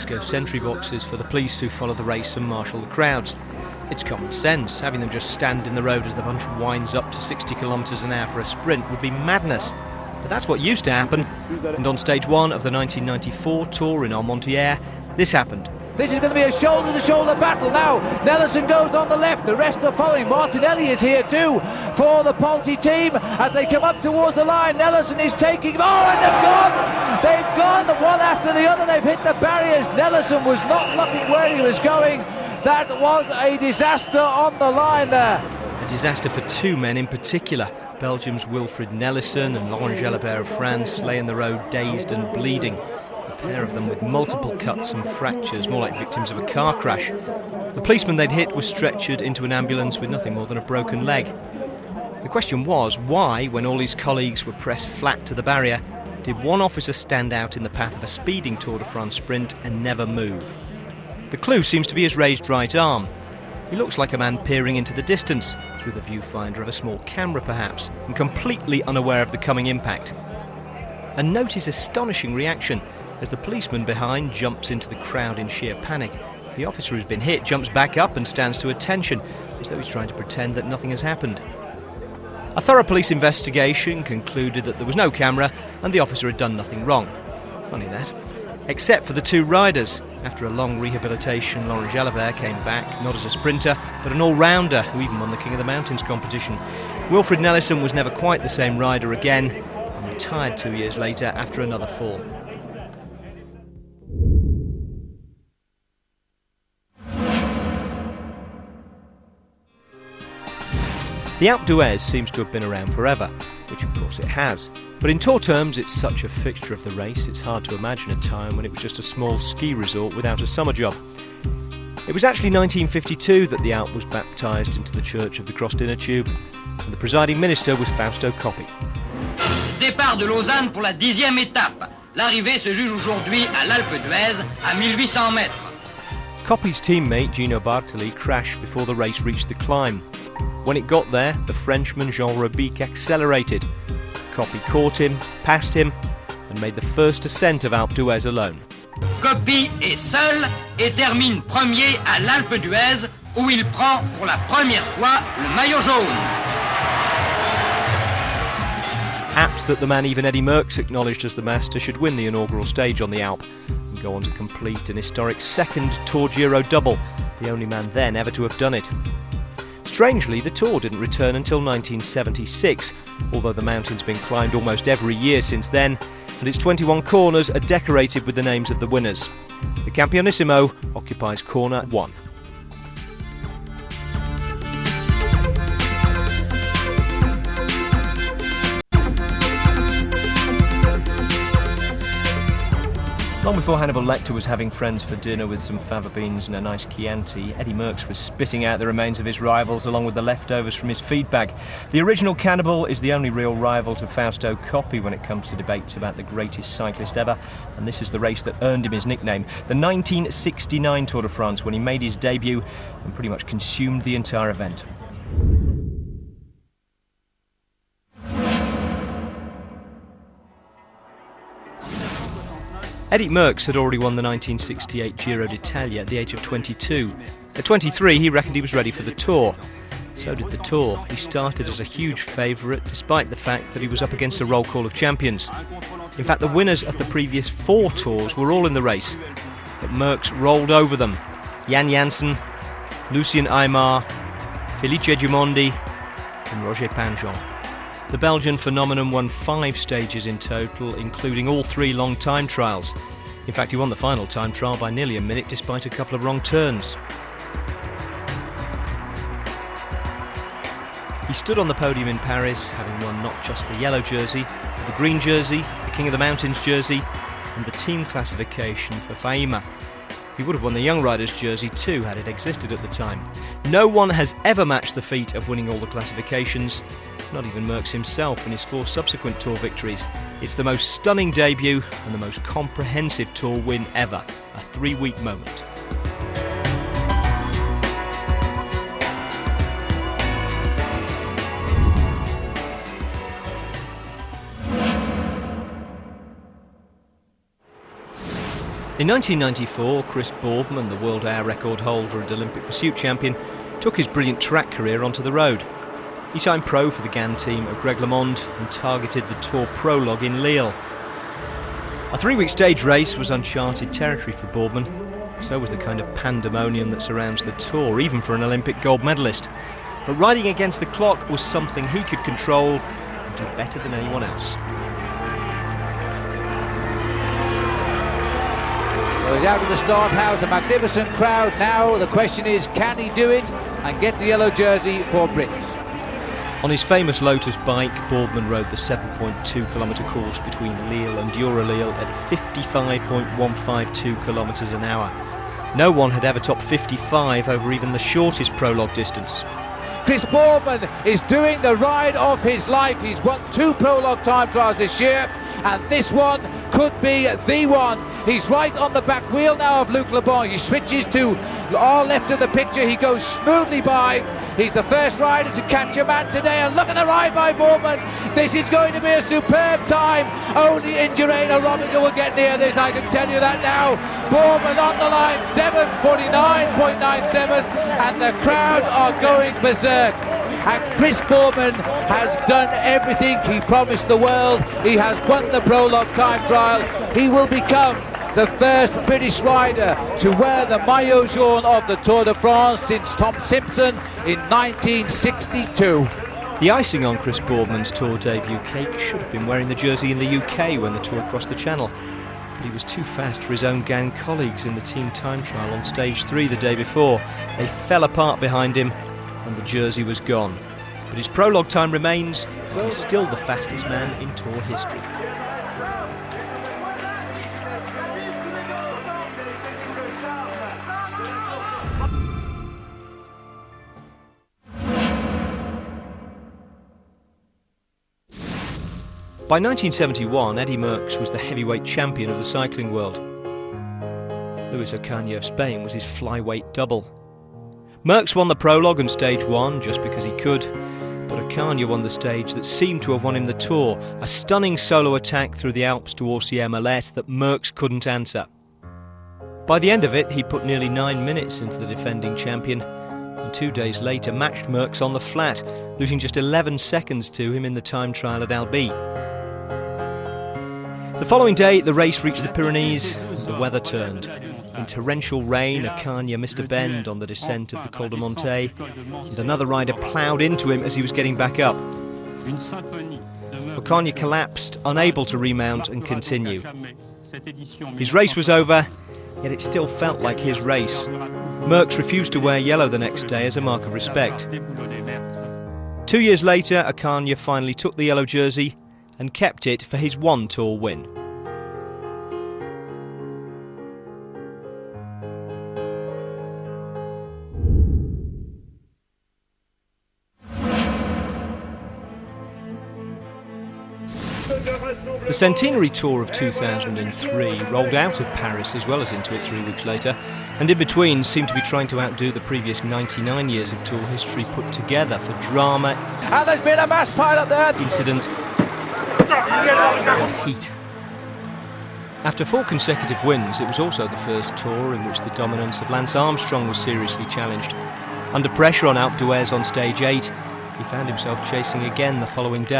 Mexico sentry boxes for the police who follow the race and marshal the crowds. It's common sense. Having them just stand in the road as the bunch winds up to 60 kilometres an hour for a sprint would be madness. But that's what used to happen. And on stage one of the 1994 Tour in Armentières, this happened. This is going to be a shoulder-to-shoulder battle now. Nelson goes on the left, the rest are following. Martinelli is here too for the Ponti team as they come up towards the line. Nelson is taking... Oh, and they've gone! They've gone one after the other. They've hit the barriers. Nelson was not looking where he was going. That was a disaster on the line there. A disaster for two men in particular. Belgium's Wilfried Nelissen and Laurent Jalabert of France lay in the road dazed and bleeding. A pair of them with multiple cuts and fractures, more like victims of a car crash. The policeman they'd hit was stretchered into an ambulance with nothing more than a broken leg. The question was, why, when all his colleagues were pressed flat to the barrier, did one officer stand out in the path of a speeding Tour de France sprint and never move? The clue seems to be his raised right arm. He looks like a man peering into the distance, through the viewfinder of a small camera perhaps, and completely unaware of the coming impact. And note his astonishing reaction as the policeman behind jumps into the crowd in sheer panic. The officer who's been hit jumps back up and stands to attention, as though he's trying to pretend that nothing has happened. A thorough police investigation concluded that there was no camera and the officer had done nothing wrong. Funny that. Except for the two riders. After a long rehabilitation, Laurent Jalabert came back, not as a sprinter, but an all-rounder who even won the King of the Mountains competition. Wilfried Nelissen was never quite the same rider again and retired 2 years later after another fall. The Alpe d'Huez seems to have been around forever, which of course it has. But in Tour terms, it's such a fixture of the race, it's hard to imagine a time when it was just a small ski resort without a summer job. It was actually 1952 that the Alpe was baptised into the Church of the Crossed Inner Tube, and the presiding minister was Fausto Coppi. Départ de Lausanne pour la 10e étape. L'arrivée se juge aujourd'hui à l'Alpe d'Huez à 1800 mètres. Coppi's teammate Gino Bartali crashed before the race reached the climb. When it got there, the Frenchman Jean Robic accelerated. Coppi caught him, passed him, and made the first ascent of Alpe d'Huez alone. Coppi est seul et termine premier à l'Alpe d'Huez où il prend pour la première fois le maillot jaune. Apt that the man even Eddy Merckx acknowledged as the master should win the inaugural stage on the Alpe and go on to complete an historic second Tour Giro double, the only man then ever to have done it. Strangely, the Tour didn't return until 1976, although the mountain's been climbed almost every year since then, and its 21 corners are decorated with the names of the winners. The Campionissimo occupies corner 1. Long before Hannibal Lecter was having friends for dinner with some fava beans and a nice Chianti, Eddy Merckx was spitting out the remains of his rivals along with the leftovers from his feed bag. The original cannibal is the only real rival to Fausto Coppi when it comes to debates about the greatest cyclist ever, and this is the race that earned him his nickname, the 1969 Tour de France, when he made his debut and pretty much consumed the entire event. Eddy Merckx had already won the 1968 Giro d'Italia at the age of 22. At 23, he reckoned he was ready for the Tour. So did the Tour. He started as a huge favourite, despite the fact that he was up against a roll call of champions. In fact, the winners of the previous 4 Tours were all in the race, but Merckx rolled over them. Jan Janssen, Lucien Aymar, Felice Gimondi and Roger Panjon. The Belgian phenomenon won 5 stages in total, including all 3 long time trials. In fact, he won the final time trial by nearly a minute despite a couple of wrong turns. He stood on the podium in Paris, having won not just the yellow jersey, but the green jersey, the King of the Mountains jersey, and the team classification for Faima. He would have won the Young Riders jersey too had it existed at the time. No one has ever matched the feat of winning all the classifications, not even Merckx himself in his 4 subsequent Tour victories. It's the most stunning debut and the most comprehensive Tour win ever, a 3-week moment. In 1994, Chris Boardman, the world air record holder and Olympic pursuit champion, took his brilliant track career onto the road. He signed pro for the GAN team at Greg LeMond and targeted the Tour Prologue in Lille. A 3-week stage race was uncharted territory for Boardman. So was the kind of pandemonium that surrounds the Tour, even for an Olympic gold medalist. But riding against the clock was something he could control and do better than anyone else. So he's out of the start house, a magnificent crowd now. The question is, can he do it and get the yellow jersey for Britain? On his famous Lotus bike, Boardman rode the 7.2-kilometre course between Lille and Dura-Lille at 55.152 kilometres an hour. No one had ever topped 55 over even the shortest prologue distance. Chris Boardman is doing the ride of his life. He's won 2 prologue time trials this year, and this one could be the one. He's right on the back wheel now of Luc Lebon. He switches to our left of the picture. He goes smoothly by. He's the first rider to catch a man today, and look at the ride by Boardman. This is going to be a superb time. Only Indurain or Robinger will get near this, I can tell you that now. Boardman on the line, 7:49.97, and the crowd are going berserk. And Chris Boardman has done everything he promised the world. He has won the prologue time trial. He will become the first British rider to wear the maillot jaune of the Tour de France since Tom Simpson in 1962. The icing on Chris Boardman's Tour debut cake should have been wearing the jersey in the UK when the Tour crossed the Channel. But he was too fast for his own GAN colleagues in the team time trial on stage 3 the day before. They fell apart behind him and the jersey was gone. But his prologue time remains, and he's still the fastest man in Tour history. By 1971, Eddy Merckx was the heavyweight champion of the cycling world. Luis Ocaña of Spain was his flyweight double. Merckx won the prologue and stage 1 just because he could, but Ocaña won the stage that seemed to have won him the Tour, a stunning solo attack through the Alps to Orsières-Molette that Merckx couldn't answer. By the end of it, he put nearly 9 minutes into the defending champion, and 2 days later matched Merckx on the flat, losing just 11 seconds to him in the time trial at Albi. The following day, the race reached the Pyrenees and the weather turned. In torrential rain, Ocaña missed a bend on the descent of the Col de Montée, and another rider ploughed into him as he was getting back up. Ocaña collapsed, unable to remount and continue. His race was over, yet it still felt like his race. Merckx refused to wear yellow the next day as a mark of respect. 2 years later, Ocaña finally took the yellow jersey and kept it for his one Tour win. The Centenary Tour of 2003 rolled out of Paris as well as into it 3 weeks later, and in between seemed to be trying to outdo the previous 99 years of Tour history put together for drama, And there's been a mass pile-up there. incident and heat. After 4 consecutive wins, it was also the first Tour in which the dominance of Lance Armstrong was seriously challenged. Under pressure on Alpe d'Huez on stage 8, he found himself chasing again the following day.